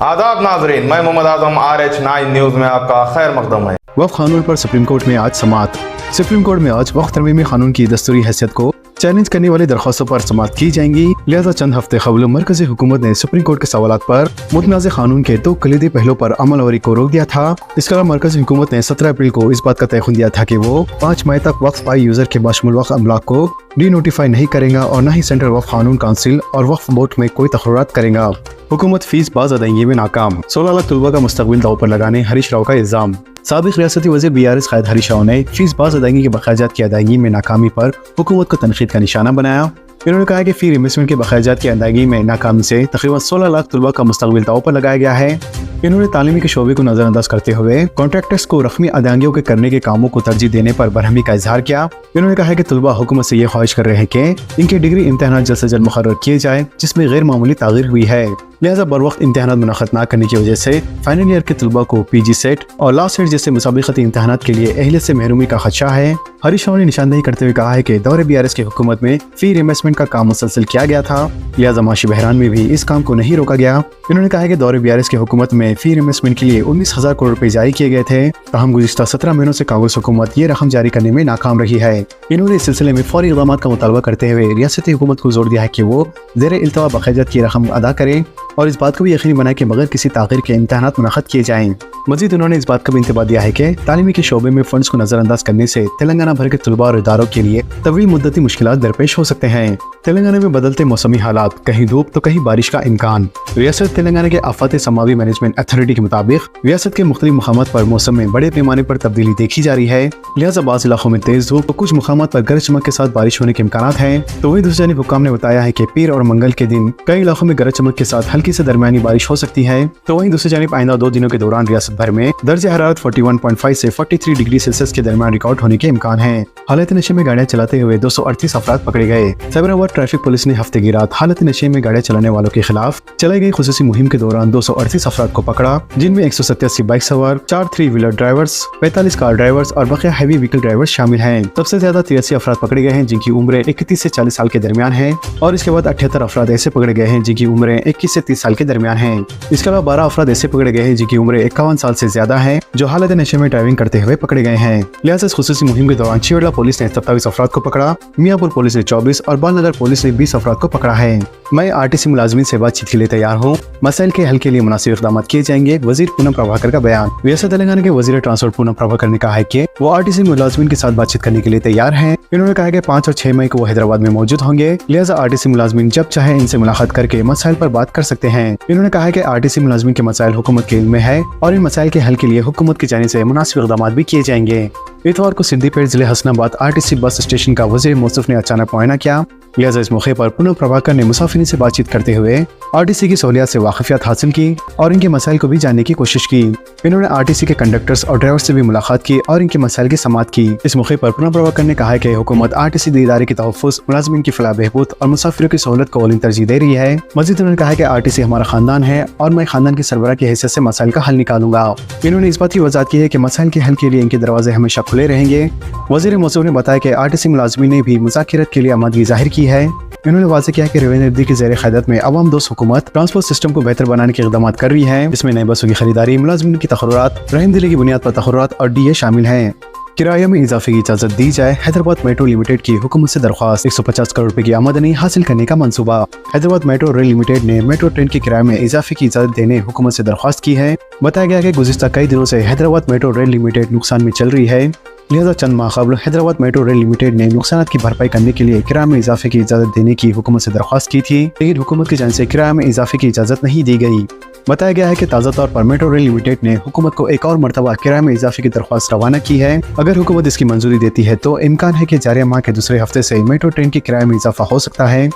आदाब नाजरीन, मैं मोहम्मद आजम RH9 न्यूज़ में आपका खैर मकदम है। वक्फ कानून पर सुप्रीम कोर्ट में आज समाअत। सुप्रीम कोर्ट में आज वक्फ तरमीमी कानून की दस्तूरी हैसियत को चैलेंज करने वाली दरख्वास्तों पर समाअत की जाएंगी। लिहाजा चंद हफ्ते कबल मरकजी हुकूमत ने सुप्रीम कोर्ट के सवालात पर मुतनाज़ कानून के 2 कलीदी पहलुओं पर अमलवरी को रोक दिया था। इसके अलावा मरकजी हुकूमत ने 17 अप्रैल को इस बात का तयखुन दिया था कि वो 5 मई तक वक्फ पाई यूजर के बाशमुल वक्फ अमलाक को डी नोटिफाई नहीं करेगा और न ही सेंट्रल वक्फ कानून काउंसिल और वक्फ बोर्ड में कोई तकर्रात करेगा। हुकूमत फीस बाज अदायगी में नाकाम। 16 लाख तलबा का मुस्तकबिल दाव पर लगाने हरीश राव का इल्जाम। साबिक रियासती वज़ीर BRS क़ायद हरीश राव ने फीस बाज अदायगी के बकायाजात की अदायगी में नाकामी पर हुकूमत को तनकीद का निशाना बनाया। इन्होंने कहा कि फी रिइन्वेस्टमेंट के बकायाजात की अदायगी में नाकामी से तकरीबन 16 लाख तलबा का मुस्तकबिल दाव पर लगाया गया है। इन्होंने तालीमी के शोबे को नजरअंदाज करते हुए कॉन्ट्रैक्टर्स को रकमी अदायगियों के करने के कामों को तरजीह देने पर बरहमी का इजहार किया। इन्होंने कहा कि तलबा हुकूमत से ये ख्वाहिश कर रहे हैं कि इनके डिग्री इम्तहान जल्द से जल्द मुकर्रर किए जाए, जिसमें गैर मामूली तागीर हुई है। लिहाजा बर वक्त इम्तहान मुनअक़द न करने की वजह से फाइनल ईयर के तलबा को PG सेट और लास्ट सेट जैसे मुसाबिकती इम्तहान के लिए अहलियत से महरूमी का खदशा है। हरीश राव ने निशानदेही करते हुए कहा है कि दौरे BRS की हुकूमत में फी रिइन्वेस्टमेंट का काम मुसलसल किया गया था, लिहाजा माशी बहरान में भी इस काम को नहीं रोका गया। इन्होंने कहा कि दौरे BRS की हुकूमत में फी रिइन्वेस्टमेंट के लिए 19,000 करोड़ रुपए जारी किए गए थे, तहम गुज़िश्ता 17 महीनों से कांग्रेस हुकूमत ये रकम जारी करने में नाकाम रही है। इन्होंने इस सिलसिले में फौरी इक़दाम का मुतालबा करते हुए रियासती हुकूमत को जोर दिया है कि वो ज़ेर इल्तवा बकायाजात की रकम अदा करे और इस बात को भी यकीनी बनाए कि बगैर किसी ताख़ीर के इम्तहानात मुनअक़द किए जाएं। मजीद उन्होंने इस बात का भी इंतबाह दिया है कि तालीमी के शोबे में फंड्स को नजरअंदाज करने से तेलंगाना भर के तलबा और इदारों के लिए तवील मुद्दती मुश्किलात दरपेश हो सकते हैं। तेलंगाना में बदलते मौसमी हालात, कहीं धूप तो कहीं बारिश का इम्कान। रियासत तेलंगाना के आफात समावी मैनेजमेंट अथॉरिटी के मुताबिक रियासत के मुख्तलिफ मुकामात पर मौसम में बड़े पैमाने पर तब्दीली देखी जा रही है। लिहाजा बाज़ इलाकों में तेज धूप तो कुछ मुकामात पर गरज चमक के साथ बारिश होने के इम्कान हैं। तो वही दूसरी जानिब हुक्काम ने बताया है कि पीर और मंगल के दिन कई इलाकों में गरज चमक के साथ हल्की से दरमियानी बारिश हो सकती है। तो वहीं दूसरी जानिब आइंदा 2 दिनों के दौरान रियासत भर में दर्ज हरारत 41.5 से 43 डिग्री सेल्सियस के दरमियान रिकॉर्ड होने के इम्कान है। हालत नशे में गाड़ियां चलाते हुए 238 अफराद पकड़े गए। साइबराबाद ट्रैफिक पुलिस ने हफ्ते की रात हालत नशे में गाड़ियां चलाने वालों के खिलाफ चलाई गई खुसूसी मुहिम के दौरान 238 अफराद को पकड़ा, जिनमें 187 बाइक सवार, 4 3 व्हीलर ड्राइवर्स, 45 कार ड्राइवर्स और बकिया हैवी व्हीकल ड्राइवर्स शामिल हैं। सबसे ज्यादा 83 अफराद पकड़े गए हैं जिनकी उम्र 31 से 40 साल के दरमियान है और इसके बाद 78 अफराद ऐसे पकड़े गए हैं जिनकी उम्र 21 से 30 साल के दरमियान है। इसके अलावा 12 अफराद ऐसे पकड़े गए हैं जिनकी उम्र 51 साल से ज्यादा है, जो हालत नशे में ड्राइविंग करते हुए पकड़े गए हैं। लिहाजा इस खुसूसी मुहिम के दौरान चिवड़ा पुलिस ने 27 अफराद को पकड़ा, मियाँपुर पुलिस ने 24 और बालनगर पुलिस ने 20 अफराद को पकड़ा है। मैं RTC मुलाजमीन से बातचीत के लिए तैयार हूँ, मसाइल के हल के लिए मुनासिब इक़दाम किए जाएंगे। वजीर पूनम प्रभाकर का बयान। रियासत तेलंगाना के वजीर ट्रांसपोर्ट पूनम प्रभाकर ने कहा है कि वो RTC मुलाजमीन के साथ बातचीत करने के लिए तैयार हैं। इन्होंने कहा कि 5 और 6 मई को वो हैदराबाद में मौजूद होंगे, लिहाजा RTC मुलाजमीन जब चाहे इनसे मुलाकात करके मसाइल पर बात कर सकते हैं। इन्होंने कहा है कि RTC मुलाजमीन के मसाइल हुकूमत के इल्म में है और इन मसाइल के हल के लिए हुकूमत की जानिब से मुनासिब इक़दाम भी किए जाएंगे। इतवार को सिद्दीपेट जिले हसनाबाद RTC बस स्टेशन का वज़ीर मौसूफ ने अचानक मुआयना किया। लिहाजा इस मौके पर पूनम प्रभाकर ने मुसाफिरीन से बातचीत करते हुए RTC की सहूलियात से वाकिफियत हासिल की और इनके मसाइल को भी जानने की कोशिश की। इन्होंने RTC के कंडक्टर्स और ड्राइवर्स से भी मुलाकात की और इनके मसाइल की समाअत की। इस मौके पर पूनम प्रभाकर ने कहा कि हुकूमत RTC इदारे की तहफ़्फ़ुज़, मुलाज़मीन की फलाह बहबूद और मुसाफिरों की सहूलत को औलिन तरजीह दे रही है। मज़ीद उन्होंने कहा कि RTC हमारा खानदान है और मैं खानदान के सरबराह की हैसियत से मसाइल का हल निकालूंगा। इन्होंने इस बात की वज़ाहत की है कि मसाइल के हल के लिए इनके दरवाजे हमेशा खुले रहेंगे। वज़ीर मौसूफ ने बताया कि RTC मुलाज़मीन ने भी मुज़ाकिरत के लिए आमादगी ज़ाहिर की है। इन्होंने वाज़ेह किया कि रेवेन्यू की ज़ेर क़यादत में अवाम दोस्त हुकूमत ट्रांसपोर्ट सिस्टम को बेहतर बनाने के इक़दाम कर रही है, जिसमें नई बसों की खरीदारी, मुलाज़मीन की तक़र्रुरात, रहमदिली की बुनियाद पर तक़र्रुरात और DA शामिल हैं। किराए में इजाफे की इजाज़त दी जाए। हैदराबाद मेट्रो लिमिटेड की हुकूमत से दरख्वास्त। 150 करोड़ रुपए की आमदनी हासिल करने का मंसूबा। हैदराबाद मेट्रो रेल लिमिटेड ने मेट्रो ट्रेन के किराए में इजाफे की इजाज़त देने हुकूमत से दरख्वास्त की है। बताया गया कि गुज़िश्ता कई दिनों से हैदराबाद मेट्रो रेल लिमिटेड नुकसान में चल रही है, लिहाजा चंद माह कबल हैदराबाद मेट्रो रेल लिमिटेड ने नुकसान की भरपाई करने के लिए किराए में इजाफे की इजाज़त देने की हुकूमत से दरख्वास्त की थी, लेकिन हुकूमत की जानिब से किराए में इजाफे की इजाज़त नहीं दी गई। बताया गया है कि ताज़ा तौर पर मेट्रो रेल लिमिटेड ने हुकूमत को एक और मरतबा किराए में इजाफे की दरख्वास्त रवाना की है। अगर हुकूमत इसकी मंजूरी देती है तो इम्कान है कि जारी माह के दूसरे हफ्ते से मेट्रो ट्रेन की किराए में इजाफा हो सकता है।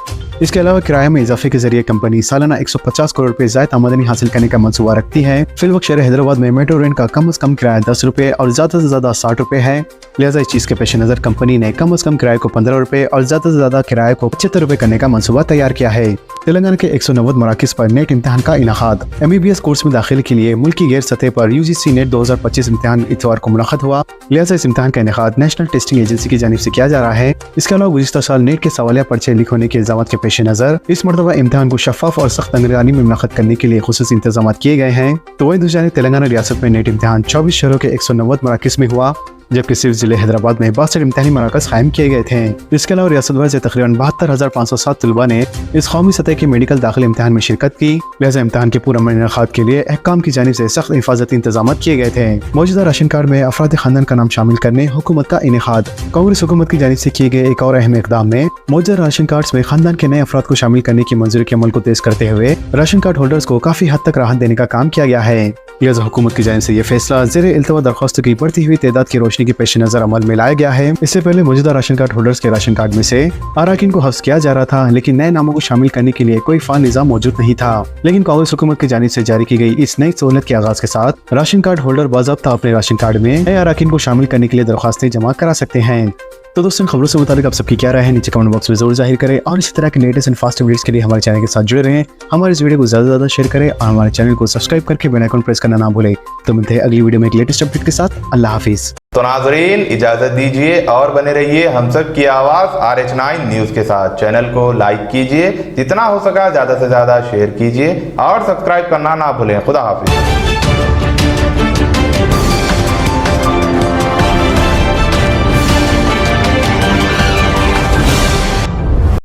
इसके अलावा किराए में इजाफे के जरिए कंपनी सालाना 150 करोड़ रुपए ज़ायद आमदनी हासिल करने का मंसूबा रखती है। फिलवक्त शहर हैदराबाद में मेट्रो ट्रेन का कम अज कम किराया 10 रुपए और ज्यादा से ज्यादा 60 रुपए है। लिहाजा इस चीज के पेश नजर कंपनी ने कम अज कम किराए को 15 रुपए और ज्यादा से ज्यादा किराए को 75 रुपए करने का मंसूबा तैयार किया है। तेलंगाना के 190 मराकज़ पर नेट इम्तिहान का इनाकाद। MBBS कोर्स में दाखिले के लिए मुल्की गैर सतह पर UGC नेट 2025 इम्तिहान इतवार को मुनक़्क़द हुआ। लिहाजा इस इम्तिहान का इनाकाद नेशनल टेस्टिंग एजेंसी की जानिब से किया जा रहा है। इसके अलावा गुज़िश्ता साल नेट के सवालिया पर्चे लीक होने के इल्ज़ामात के पेश नज़र इस मरतबा इम्तिहान को शफ़ाफ और सख्त निगरानी में मुनक़्क़द करने के लिए खुसूसी इंतज़ाम किए गए हैं। तो वहीं दूसरी जानिब तेलंगाना रियासत में नेट इम्तिहान 24 शहरों के 190 मराकज़ में हुआ, जबकि सिर्फ जिले हैदराबाद में 62 इम्तिहानी मराकज़ कायम किए गए थे। इसके अलावा रियासत भर से तकरीबन 72,507 तलबा ने इस कौमी सतह के मेडिकल दाखिल इम्तिहान में शिरकत की। लिहाजा इम्तिहान के पूरा इनेकाद के लिए अहकाम की जानिब से सख्त हिफाजती इंतजाम किए गए थे। मौजूदा राशन कार्ड में अफराद खानदान का नाम शामिल करने हुकूमत का इनेकाद। कांग्रेस हुकूमत की जानिब से किए गए एक और अहम इकदाम में मौजूदा राशन कार्ड में खानदान के नए अफराद को शामिल करने की मंजूरी के अमल को तेज करते हुए राशन कार्ड होल्डर्स को काफी हद तक राहत देने का काम किया गया है। लिहाजा हुकूमत की जानिब से यह फैसला ज़ेरे इल्तवा दरख्वास्तों की बढ़ती हुई तादाद की रोशनी के पेश नज़र अमल में लाया गया है। इससे पहले मौजूदा राशन कार्ड होल्डर्स के राशन कार्ड में से अराकीन को हफ्ज़ किया जा रहा था, लेकिन नए नामों को शामिल करने के लिए कोई फाल निज़ाम मौजूद नहीं था। लेकिन कांग्रेस हुकूमत की जानिब से जारी की गई इस नई सहूलत के आगाज के साथ राशन कार्ड होल्डर बाज़ाब्ता अपने राशन कार्ड में नए अराकीन को शामिल करने के लिए दरख्वास्तें जमा करा सकते हैं। तो दोस्तों, खबरों से मुताबिक आप सबकी क्या राय है नीचे कमेंट बॉक्स में जरूर जाहिर करें और इसी तरह के लेटेस्ट एंड फास्ट अपडेट्स के लिए हमारे चैनल के साथ जुड़े रहें। हमारे इस वीडियो को ज़्यादा से ज़्यादा शेयर करें और हमारे चैनल को सब्सक्राइब करके बेल आइकन प्रेस करना ना भूलें। तो मिलते हैं अगली वीडियो में एक लेटेस्ट अपडेट के साथ। अल्लाह हाफिज़। तो नाजरीन, इजाजत दीजिए और बने रहिए हम सब की आवाज RH9 न्यूज के साथ। चैनल को लाइक कीजिए, जितना हो सका ज्यादा से ज्यादा शेयर कीजिए और सब्सक्राइब करना ना भूलें। खुदा हाफिज।